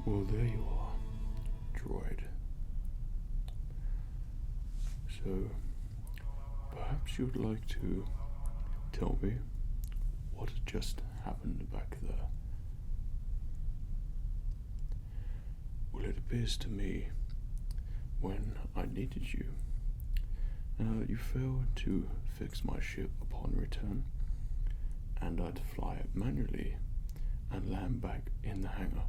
Well, there you are, Droid. So, perhaps you'd like to tell me what had just happened back there. Well, it appears to me when I needed you, you failed to fix my ship upon return, and I'd fly it manually and land back in the hangar.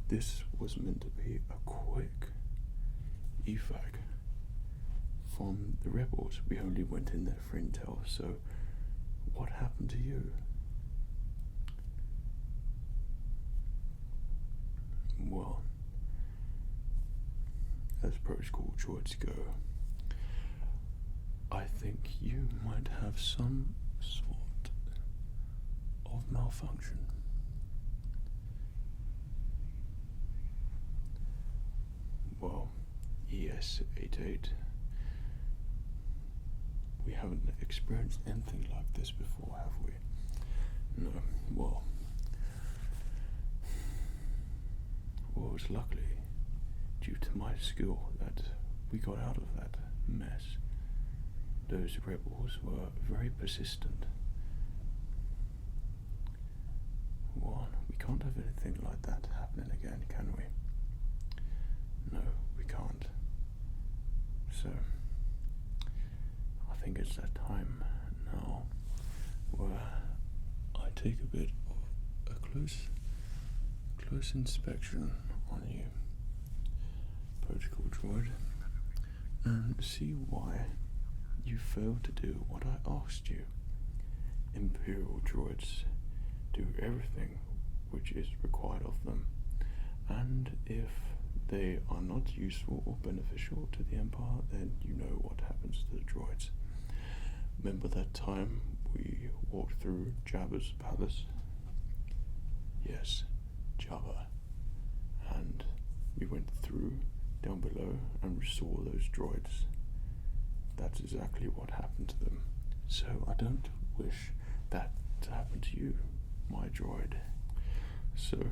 This was meant to be a quick evac from the rebels. We only went in there for intel, so what happened to you? Well, as protocol droids go, I think you might have some sort of malfunction. Well, ES-88, we haven't experienced anything like this before, have we? No, well, it was luckily due to my skill that we got out of that mess. Those rebels were very persistent. Well, we can't have anything like that happening again, can we? No, we can't. So, I think it's that time now where I take a bit of a close inspection on you, protocol droid, and see why you failed to do what I asked you. Imperial droids do everything which is required of them, and if they are not useful or beneficial to the Empire, then you know what happens to the droids. Remember that time we walked through Jabba's palace? Yes, Jabba. And we went through down below and we saw those droids. That's exactly what happened to them. So I don't wish that to happen to you, my droid. So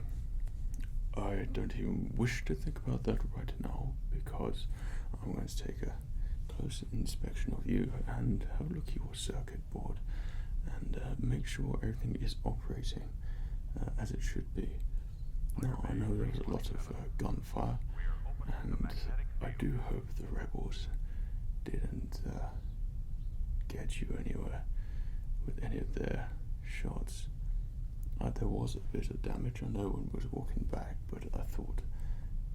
I don't even wish to think about that right now, because I'm going to take a close inspection of you and have a look at your circuit board and make sure everything is operating as it should be. Now, I know there's a lot of gunfire, and I do hope the rebels didn't get you anywhere with any of their shots. There was a bit of damage, and no one was walking back, but I thought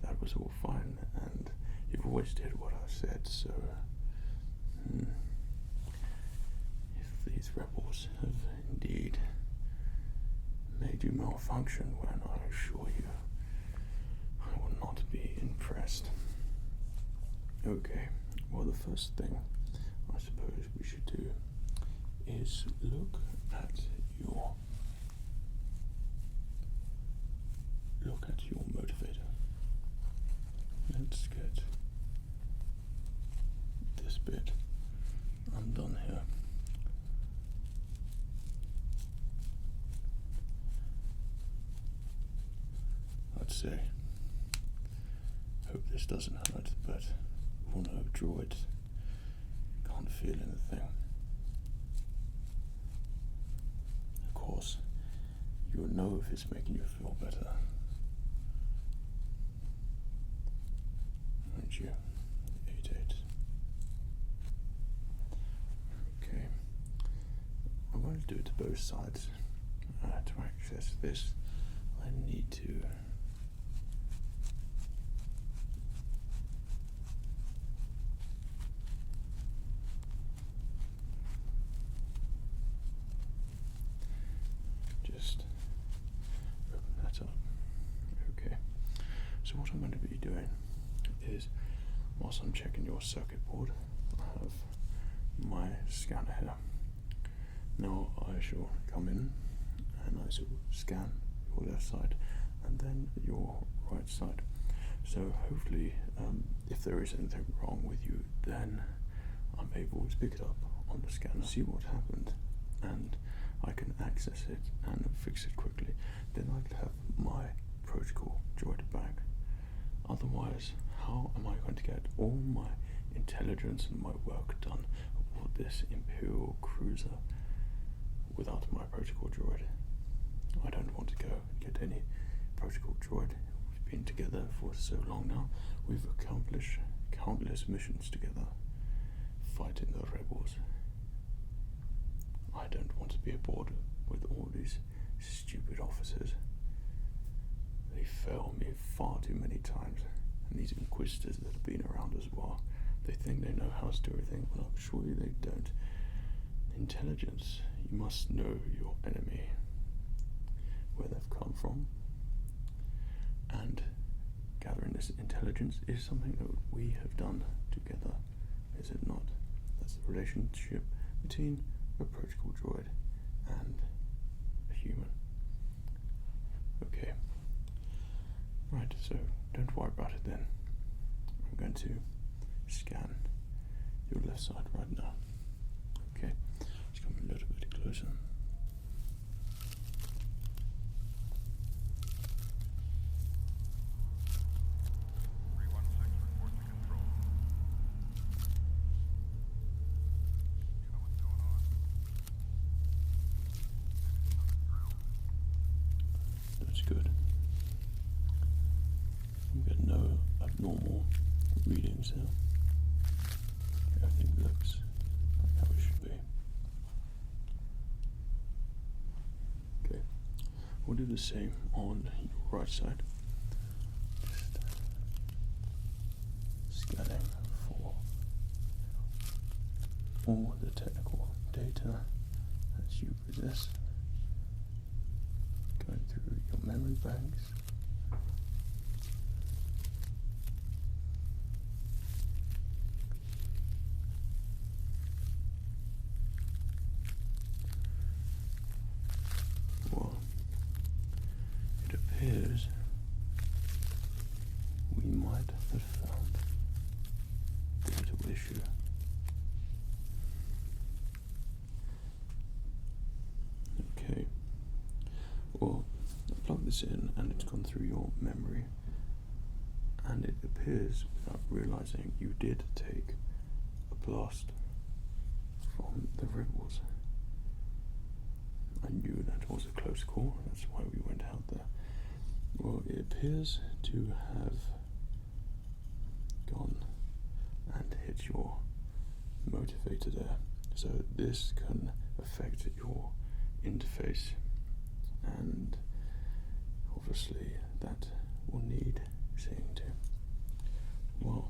that was all fine, and you've always did what I said, so if these rebels have indeed made you malfunction, when I assure you I will not be impressed. Okay, well, the first thing I suppose we should do is look at your motivator. Let's get this bit undone here. I'd say, hope this doesn't hurt, but all know droids can't feel anything. Of course, you'll know if it's making you feel better. Won't you? 88. Okay. I'm going to do it to both sides. To access this, I need to just open that up. Okay. So what I'm going to be doing is, whilst I'm checking your circuit board, I have my scanner here. Now I shall come in and I shall scan your left side and then your right side. So hopefully, if there is anything wrong with you, then I'm able to pick it up on the scanner, see what happened, and I can access it and fix it quickly. Then I can have my protocol droid back. Otherwise, how am I going to get all my intelligence and my work done aboard this Imperial cruiser without my protocol droid? I don't want to go and get any protocol droid. We've been together for so long now. We've accomplished countless missions together, fighting the rebels. I don't want to be aboard with all these stupid officers. They fail me far too many times, and these inquisitors that have been around as well, they think they know how to do everything, but I'm sure they don't. Intelligence, you must know your enemy, where they've come from, and gathering this intelligence is something that we have done together, is it not? That's the relationship between a protocol droid and a human. Okay. Right, so don't worry about it then. I'm going to scan your left side right now. Okay, just come a little bit closer. That's good. We get no abnormal readings here. Everything looks like how it should be. Okay, we'll do the same on your right side. Just scanning for all the technical data that you possess. Going through your memory banks. Well, it appears we might have found the little issue. Okay. Well, I plugged this in and it's gone through your memory, and it appears, without realizing, you did take a blast from the rebels. I knew that was a close call, that's why we went out there. Well, it appears to have gone and hit your motivator there, so this can affect your interface, and obviously that will need seeing to. Well,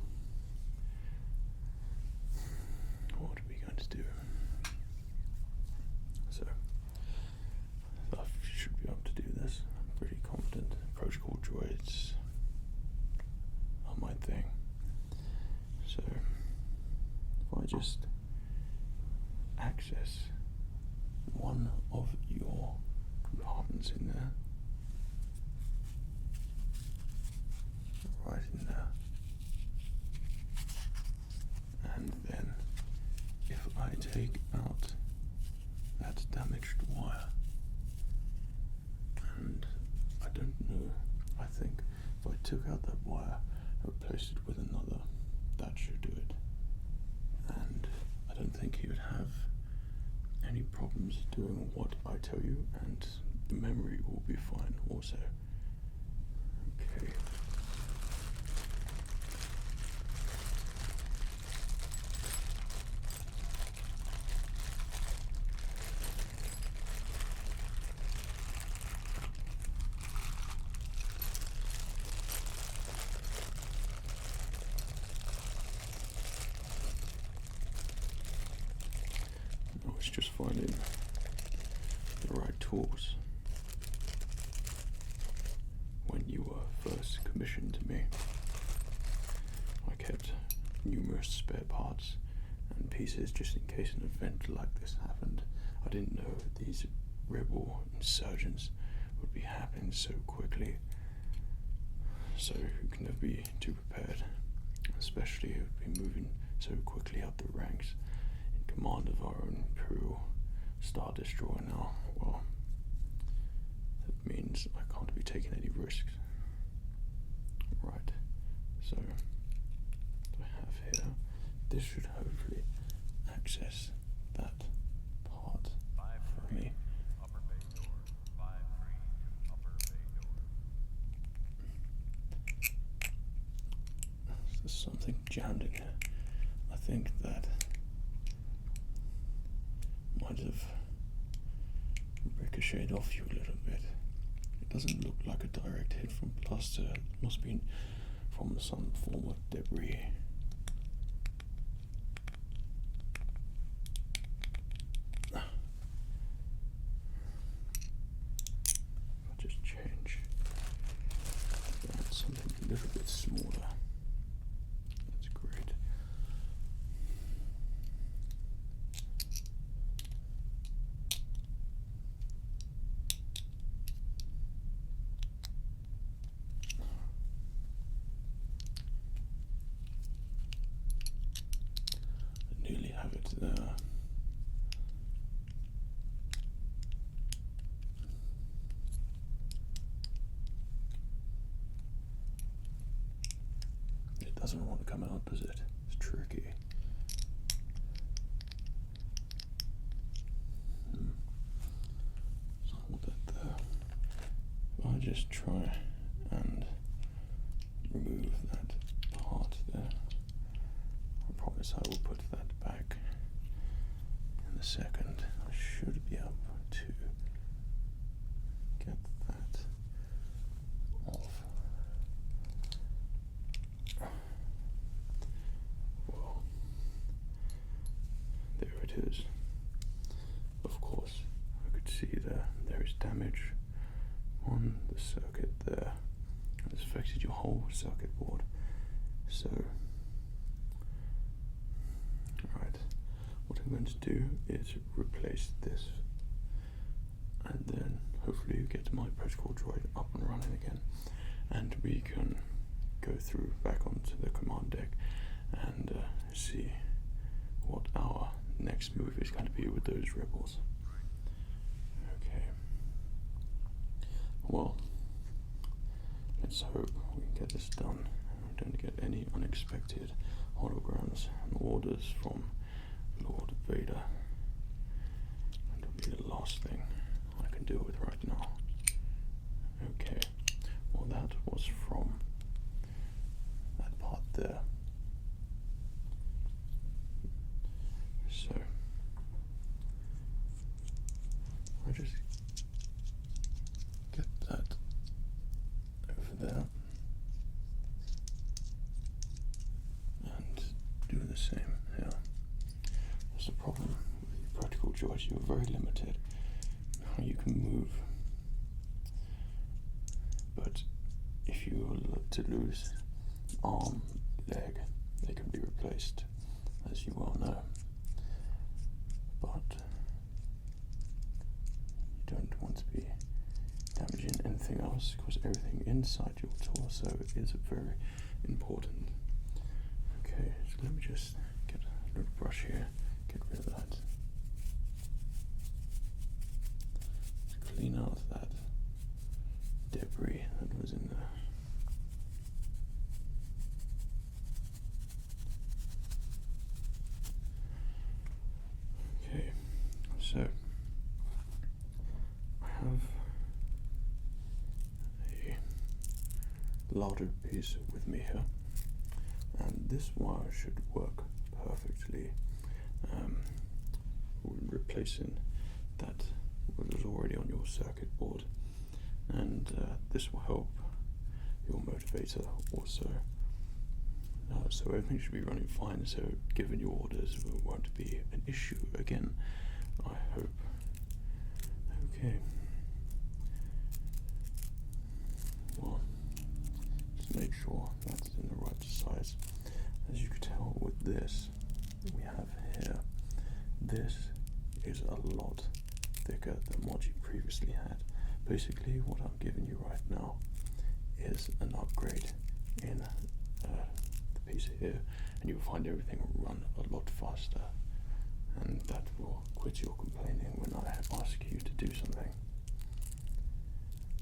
what are we going to do? So, I should be able to do this. I'm pretty confident. Protocol droids are my thing. So, if I just access one of your compartments in there, right in there, and then if I take out that damaged wire, and I don't know, I think if I took out that wire and replaced it with another, that should do it, and I don't think he would have any problems doing what I tell you, and the memory will be fine also. Okay. It's just finding the right tools. When you were first commissioned to me, I kept numerous spare parts and pieces just in case an event like this happened. I didn't know these rebel insurgents would be happening so quickly, so you can never be too prepared, especially if we've been moving so quickly up the ranks. Command of our own Imperial Star Destroyer now. Well, that means I can't be taking any risks. me. Upper bay door. 532 upper bay door. There's something jammed in here. I think that might have ricocheted off you a little bit. It doesn't look like a direct hit from plaster. It must be from some form of debris. I'll just change that something a little bit smaller. That's great. I nearly have it there. It doesn't want to come out, does it? It's tricky. So hold that there. I'll just try and remove that part there. I promise I will put that back in a second. I should be able to get that off. Well, there it is. Of course, I could see there is damage on the circuit there. It's affected your whole circuit board. So, alright, what I'm going to do is replace this, and then hopefully get my protocol droid up and running again, and we can go through back onto the command deck and see what our next move is going to be with those rebels. Okay. Well, let's hope we can get this done and we don't get any unexpected holograms and orders from Lord Vader. That'll be the last thing I can deal with right now. Okay, well that was from that part there. So, I just get that over there and do the same here. That's the problem with your practical droids, you're very limited how you can move. But if you were to lose arm, leg, they can be replaced, as you well know. But you don't want to be damaging anything else, because everything inside your torso is very important. Okay, so let me just get a little brush here, get rid of that. Just clean out that debris that was in there. Okay, so I have a louder piece with me here, and this wire should work perfectly, replacing that was already on your circuit board, and this will help your motivator also. So everything should be running fine, so given your orders it won't be an issue again, I hope. Okay. Well, just make sure that's in the right size. As you can tell with this we have here, this is a lot thicker than what you previously had. Basically what I'm giving you right now is an upgrade in the piece here, and you'll find everything will run a lot faster, and that will quit your complaining when I ask you to do something.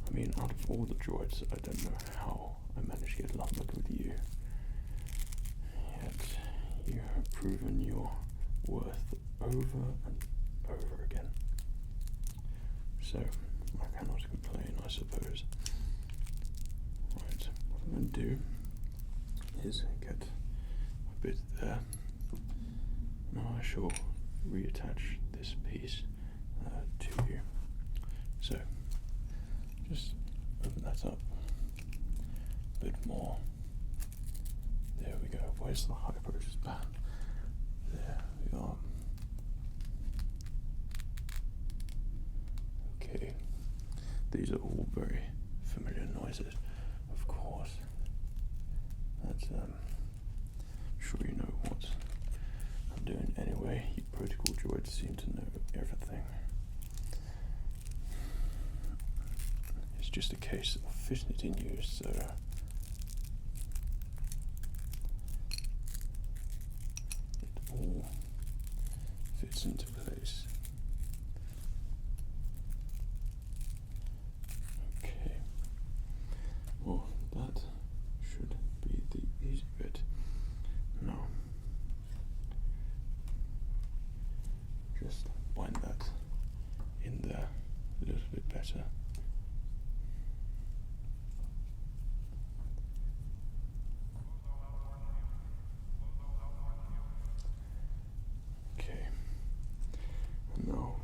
I mean, out of all the droids, I don't know how I managed to get lumbered with you, yet you have proven your worth over and over again. So I cannot complain, I suppose. Right, what I'm going to do is get a bit there. Now I shall reattach this piece to you. So just open that up a bit more. There we go. Where's the high pressure band? There we are. Okay. These are all very familiar noises, of course. That's sure you know what I'm doing anyway. You protocol droids seem to know everything. It's just a case of fitting it in you, so it all fits into place. Okay. Well, that should be the easy bit. Now, just wind that in there a little bit better. Okay, and now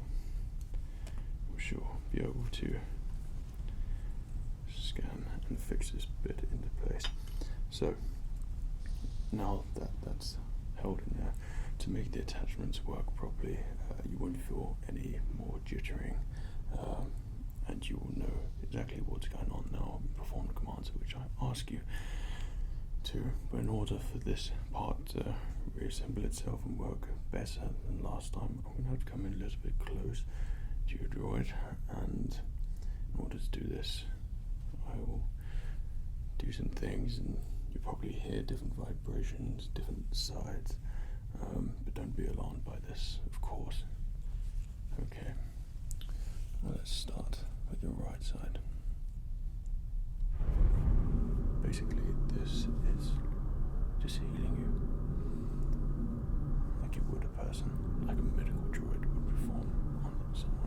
we shall be able to scan and fix this bit into place. So now that that's held in there, to make the attachments work properly, you won't feel any more jittering, and you will know exactly what's going on now and perform the commands which I ask you to. But in order for this part to reassemble itself and work better than last time, I'm going to have to come in a little bit close to your droid, and in order to do this I will do some things, and you probably hear different vibrations, different sides, but don't be alarmed by this, of course. Okay, well, let's start with your right side. Basically, this is just healing you like you would a person, like a medical droid would perform on someone.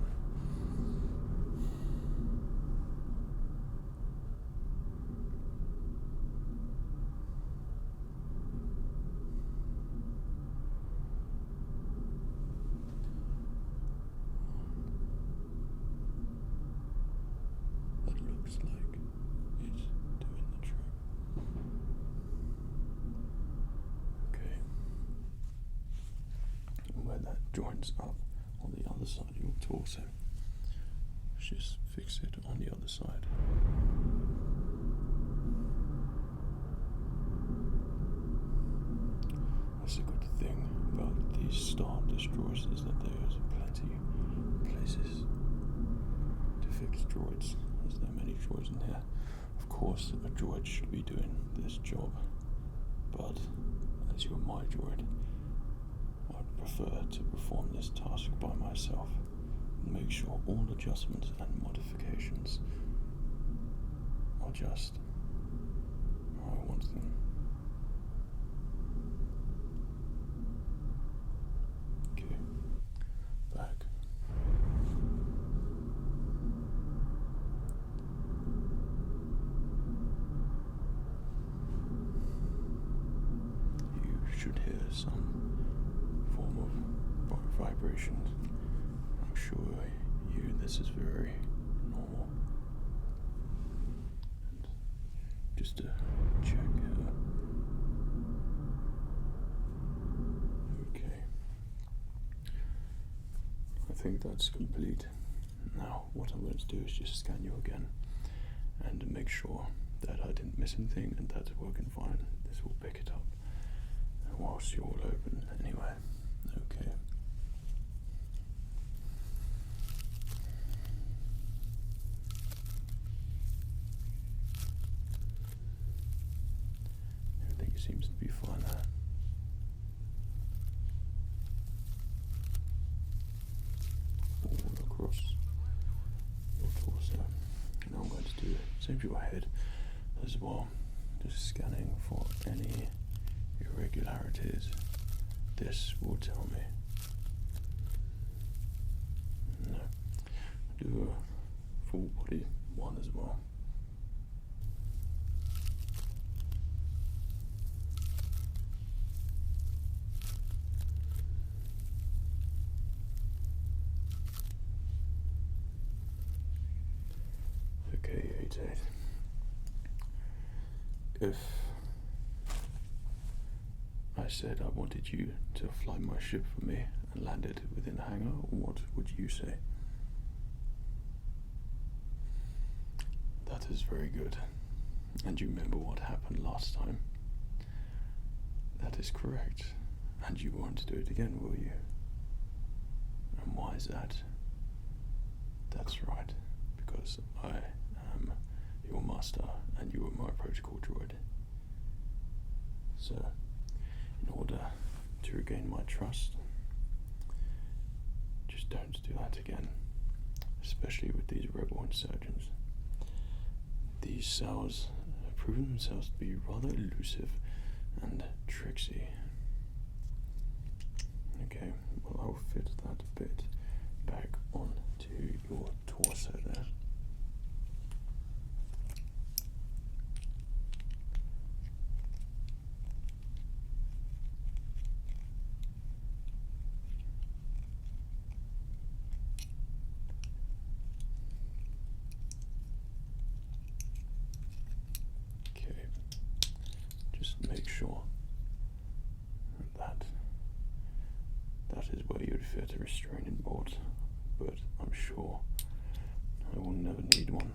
That looks like it's doing the trick. Okay. And where that joins up on the other side of your torso, just fix it on the other side. That's a good thing about these Star Destroyers, is that there's plenty of places to fix droids, as there are many droids in here. Of course, a droid should be doing this job, but as you're my droid, I would prefer to perform this task by myself and make sure all adjustments and modifications are just how I want them. Okay, back. You should hear some form of vibrations. I'm sure this is very normal. And just to check here. Okay. I think that's complete. Now, what I'm going to do is just scan you again and make sure that I didn't miss anything and that's working fine. This will pick it up whilst you're all open anyway. Okay. Everything seems to be fine there. All across your torso. Now I'm going to do the same to your head as well. Just scanning for any irregularities. This will tell me. No. do a full body one as well. Okay, 88. If I said I wanted you to fly my ship for me and land it within a hangar, what would you say? That is very good. And you remember what happened last time? That is correct. And you won't do it again, will you? And why is that? That's right. Because I am your master and you are my protocol droid. So, in order to regain my trust, just don't do that again. Especially with these rebel insurgents. These cells have proven themselves to be rather elusive and tricksy. Okay, well I'll fit that bit back onto your torso there. Make sure that is where you'd fit a restraining bolt, but I'm sure I will never need one.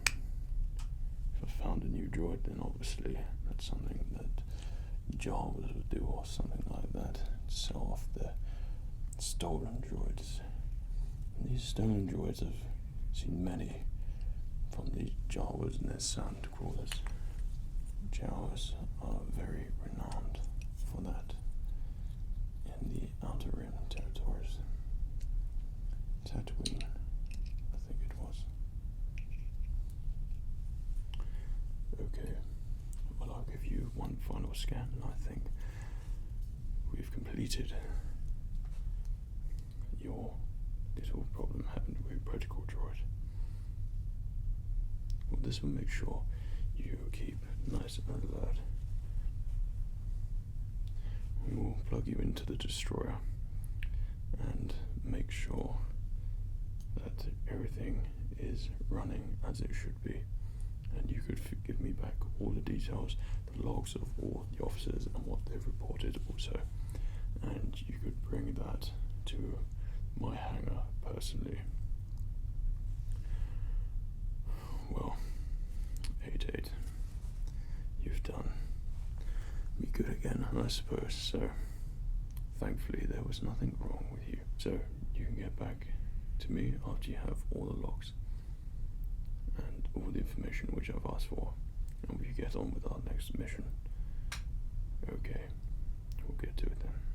If I found a new droid, then obviously that's something that Jarvis would do or something like that. Sell off the stolen droids. And these stolen droids, I've seen many from the Jawas and their sound crawlers. Jawas are very renowned for that in the Outer Rim territories. Tatooine, I think it was. Okay, well I'll give you one final scan and I think we've completed your little problem happened with protocol droid. Well, this will make sure you keep nice and alert. We will plug you into the destroyer and make sure that everything is running as it should be. And you could give me back all the details, the logs of all the officers and what they've reported also. And you could bring that to my hangar personally. Well, 88. You've done me good again, I suppose, so thankfully there was nothing wrong with you. So you can get back to me after you have all the logs and all the information which I've asked for, and we get on with our next mission. Okay, we'll get to it then.